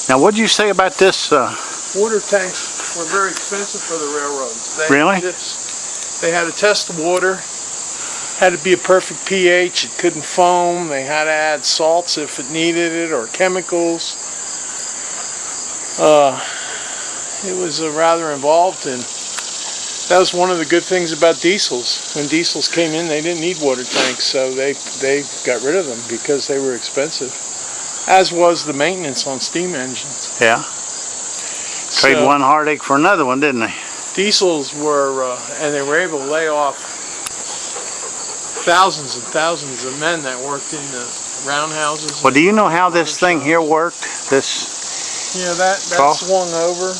Now, what did you say about this? Water tanks were very expensive for the railroads. Really? They had to test the water. Had to be a perfect pH. It couldn't foam. They had to add salts if it needed it, or chemicals. It was rather involved, and that was one of the good things about diesels. When diesels came in, they didn't need water tanks, so they got rid of them because they were expensive. As was the maintenance on steam engines. Yeah. Trade one heartache for another one, didn't they? Diesels were, and they were able to lay off thousands and thousands of men that worked in the roundhouses. Well, do you know how this thing here worked? This? Yeah, that swung over.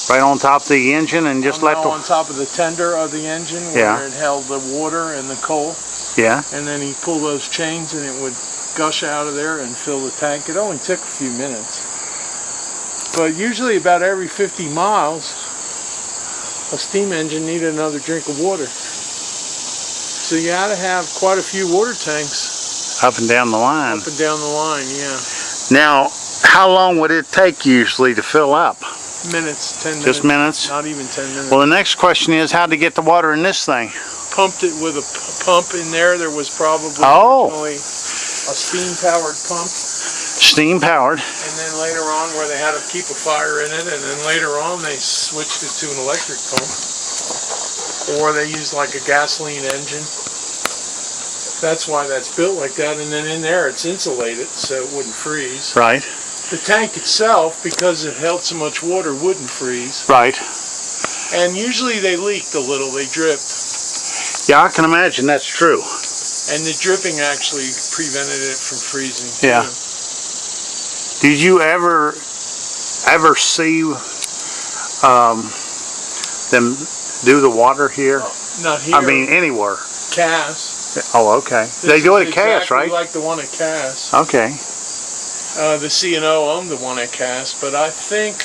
Right on top of the engine and just let the... on top of the tender of the engine where it held the water and the coal. Yeah. And then he pulled those chains and it would gush out of there and fill the tank. It only took a few minutes. But usually about every 50 miles, a steam engine needed another drink of water. So you had to have quite a few water tanks. Up and down the line. Up and down the line, yeah. Now, how long would it take usually to fill up? Minutes, 10 minutes. Just minutes? Not even 10 minutes. Well, the next question is how to get the water in this thing. Pumped it with a pump in there. There was probably originally a steam-powered pump. Steam-powered. And then later on, where they had to keep a fire in it, and then later on they switched it to an electric pump. Or they used like a gasoline engine. That's why that's built like that. And then in there it's insulated so it wouldn't freeze. Right. The tank itself, because it held so much water, wouldn't freeze. Right. And usually they leaked a little, they dripped. Yeah, I can imagine that's true. And the dripping actually prevented it from freezing too. Yeah. Did you ever see them do the water here? Not here. I mean, anywhere. Cass. Oh, okay. They do it at Cass, right? Like the one at Cass. Okay. The C&O owned the one at Cass, but I think...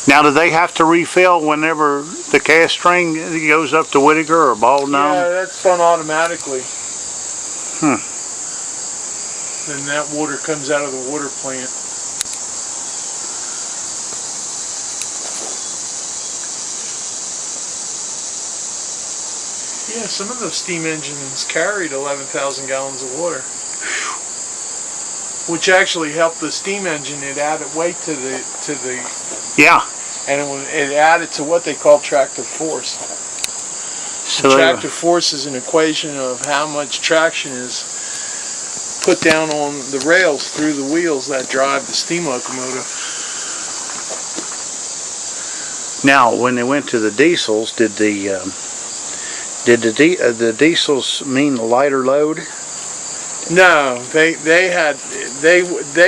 Now, do they have to refill whenever the Cass string goes up to Whittaker or Bald Knob? Yeah, that's done automatically. Hmm. Then that water comes out of the water plant. Yeah, some of those steam engines carried 11,000 gallons of water. Which actually helped the steam engine. It added weight to the yeah. And it added to what they call tractive force. So tractive force is an equation of how much traction is put down on the rails through the wheels that drive the steam locomotive. Now, when they went to the diesels, did the diesels mean lighter load? No, they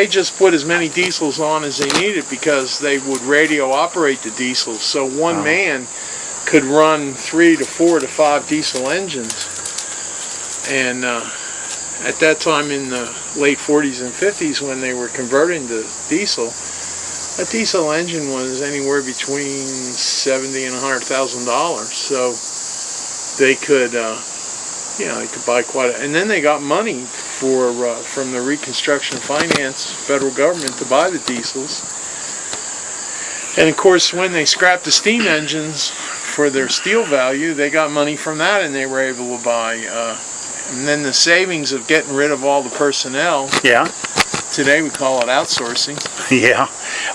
just put as many diesels on as they needed because they would radio operate the diesels. So one man could run 3 to 4 to 5 diesel engines. And at that time in the late 40s and 50s, when they were converting to diesel, a diesel engine was anywhere between $70,000 and $100,000. So they could, they could buy quite a, and then they got money from the Reconstruction Finance federal government to buy the diesels. And of course, when they scrapped the steam engines for their steel value, they got money from that, and they were able to buy. And then the savings of getting rid of all the personnel. Yeah. Today we call it outsourcing. Yeah.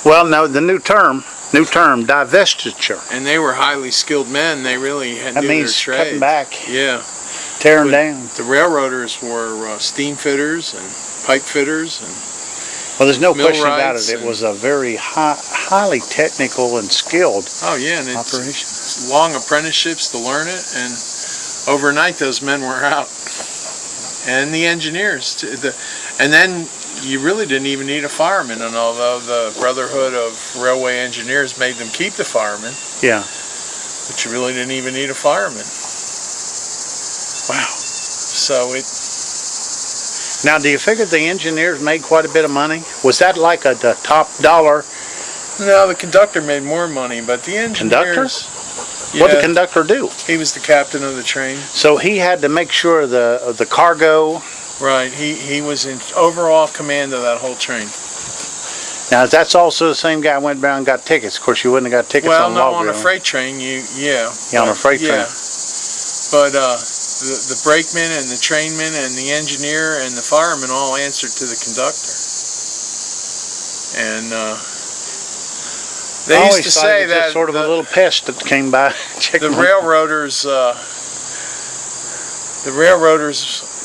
Well, no, the new term, divestiture. And they were highly skilled men. They really had that means their trades. cutting back. Yeah. Tearing down. The railroaders were steam fitters and pipe fitters and well, there's no question about it. It was a very highly technical and skilled operation. Long apprenticeships to learn it, and overnight those men were out. And the engineers, and then you really didn't even need a fireman. And although the Brotherhood of Railway Engineers made them keep the firemen, yeah, but you really didn't even need a fireman. Wow. So it. Now, do you figure the engineers made quite a bit of money? Was that like the top dollar? No, the conductor made more money, but the engineers. Conductor? Yeah, what did the conductor do? He was the captain of the train. So he had to make sure the cargo. Right. He was in overall command of that whole train. Now, that's also the same guy went down and got tickets. Of course, you wouldn't have got tickets Well, on no, log on a rail. freight train, yeah, on a freight train. But the brakeman and the trainman and the engineer and the fireman all answered to the conductor. And they I used always to thought say it was just that sort of a little pest that came by. the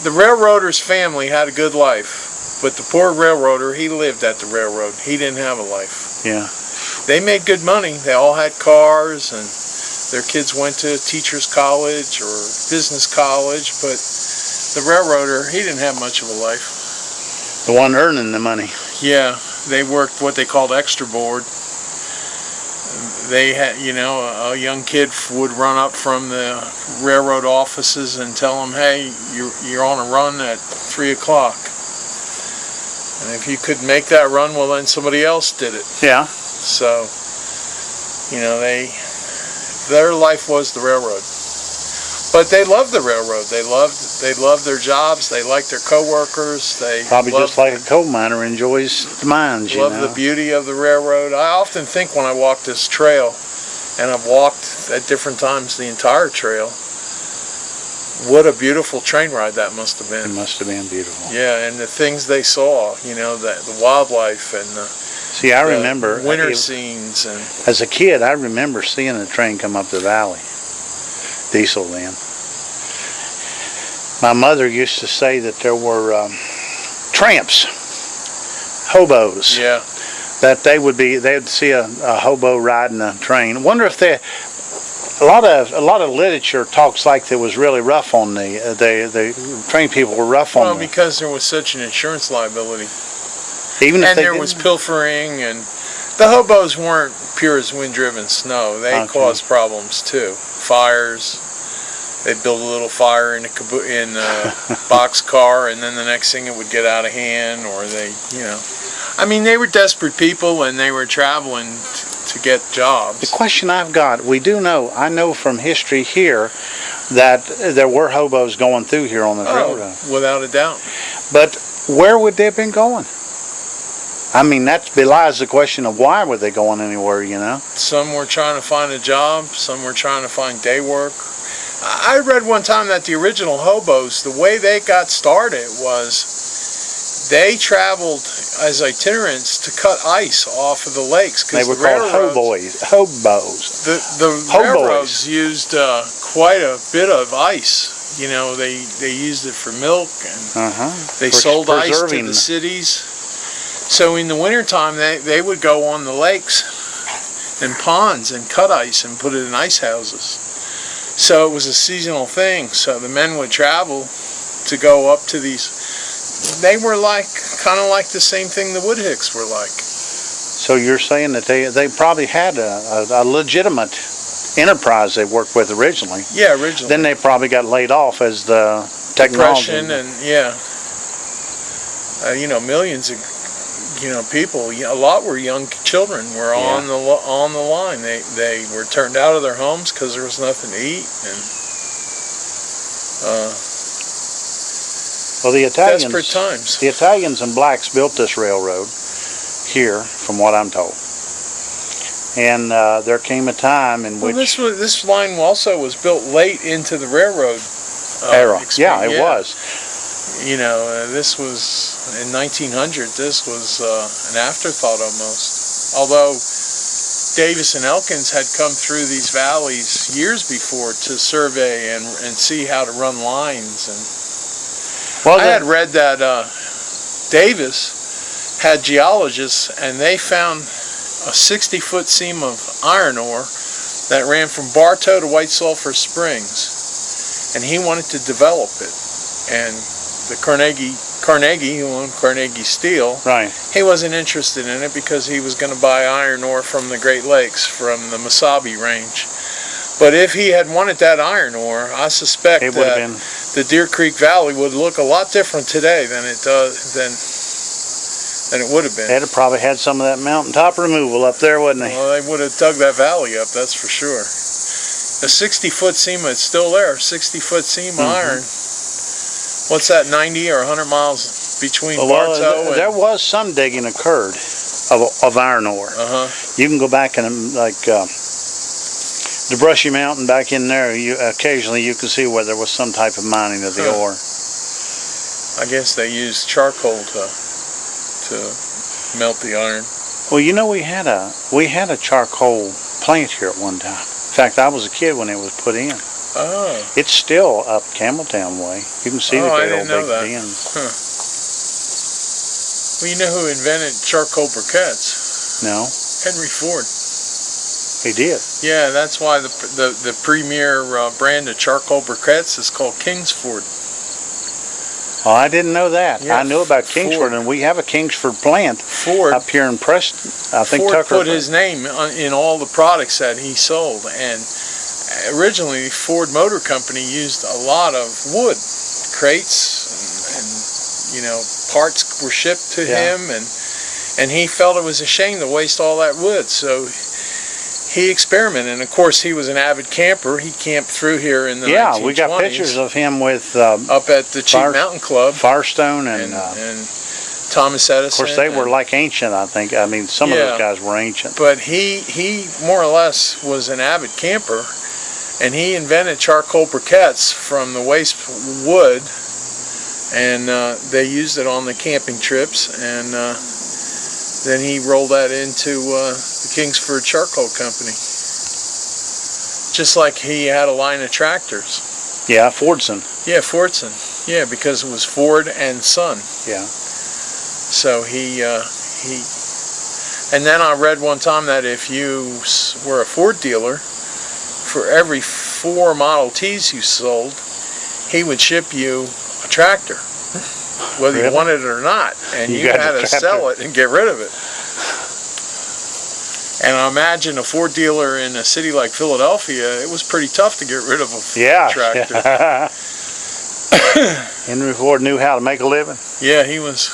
railroaders family had a good life, but the poor railroader, he lived at the railroad. He didn't have a life. Yeah. They made good money. They all had cars, and their kids went to teachers college or business college, but the railroader, he didn't have much of a life. The one earning the money. Yeah, they worked what they called extra board. They had, you know, a young kid would run up from the railroad offices and tell them, hey, you're on a run at 3 o'clock. And if you could make that run, well, then somebody else did it. Yeah. So, you know, their life was the railroad. But they loved the railroad. They loved their jobs. They liked their coworkers. They probably just like a coal miner enjoys the mines. You know. Love the beauty of the railroad. I often think when I walk this trail, and I've walked at different times the entire trail, what a beautiful train ride that must have been. It must have been beautiful. Yeah, and the things they saw, you know, the wildlife and see, I remember winter scenes. And as a kid, I remember seeing a train come up the valley. Diesel then. My mother used to say that there were tramps, hobos. Yeah. That they'd see a hobo riding a train. I wonder if a lot of literature talks like it was really rough on the train people were rough on them. Well, because there was such an insurance liability. Even if there was pilfering, and the hobos weren't pure as wind-driven snow. They caused problems too. Fires. They'd build a little fire in a boxcar, and then the next thing it would get out of hand, or I mean, they were desperate people, and they were traveling to get jobs. The question I've got, I know from history here that there were hobos going through here on the railroad. Without a doubt. But where would they have been going? I mean, that belies the question of why were they going anywhere, you know? Some were trying to find a job, some were trying to find day work. I read one time that the original hobos, the way they got started was they traveled as itinerants to cut ice off of the lakes. They were called hobos. The railroads used quite a bit of ice. You know, they used it for milk, and they sold ice to the cities. So in the wintertime, they would go on the lakes and ponds and cut ice and put it in ice houses. So it was a seasonal thing. So the men would travel to go up to these. They were kind of like the same thing the Woodhicks were like. So you're saying that they probably had a legitimate enterprise they worked with originally. Yeah, originally. Then they probably got laid off as the technology. Depression and you know, millions of people. A lot were young children. Were on the line. They were turned out of their homes because there was nothing to eat. And well, the Italians. Desperate times. The Italians and blacks built this railroad here, from what I'm told. And there came a time in which this line also was built late into the railroad era. Yeah, it was. You know, this was in 1900. This was an afterthought almost. Although Davis and Elkins had come through these valleys years before to survey and see how to run lines. And I had read that Davis had geologists, and they found a 60-foot seam of iron ore that ran from Bartow to White Sulphur Springs, and he wanted to develop it. And the Carnegie, who owned Carnegie Steel, he wasn't interested in it because he was going to buy iron ore from the Great Lakes, from the Mesabi Range. But if he had wanted that iron ore, I suspect that the Deer Creek Valley would look a lot different today than it does than it would have been. They'd have probably had some of that mountaintop removal up there, wouldn't they? Well, they would have dug that valley up, that's for sure. A 60-foot seam, it's still there, 60-foot seam iron. What's that, 90 or 100 miles between Bartow and... There was some digging occurred. of iron ore. You can go back and like the Brushy Mountain back in there. Occasionally you can see where there was some type of mining of the ore. I guess they used charcoal to melt the iron. Well, you know, we had a charcoal plant here at one time. In fact, I was a kid when it was put in. Oh. It's still up Campbelltown way. You can see the great old big bins. Huh. Well, you know who invented charcoal briquettes? No. Henry Ford. He did. Yeah, that's why the premier brand of charcoal briquettes is called Kingsford. Oh, I didn't know that. Yeah, I knew about Kingsford, and we have a Kingsford plant up here in Preston. I think Ford Tucker put his name in all the products that he sold, and originally Ford Motor Company used a lot of wood, crates, and you know, parts were shipped to him, and he felt it was a shame to waste all that wood, so he experimented. And of course, he was an avid camper. He camped through here in the 1920s. we got pictures of him with up at the Cheap Mountain Club, Firestone, and Thomas Edison. Of course, they were like ancient, I think. I mean, some of those guys were ancient. But he more or less was an avid camper, and he invented charcoal briquettes from the waste wood, and they used it on the camping trips, and then he rolled that into the Kingsford Charcoal Company. Just like he had a line of tractors. Yeah, Fordson. Yeah, Fordson. Yeah, because it was Ford and Son. Yeah. So and then I read one time that if you were a Ford dealer, for every 4 Model Ts you sold, he would ship you a tractor, whether you wanted it or not, and you had to sell it and get rid of it. And I imagine a Ford dealer in a city like Philadelphia, it was pretty tough to get rid of a tractor. Henry Ford knew how to make a living. Yeah, he was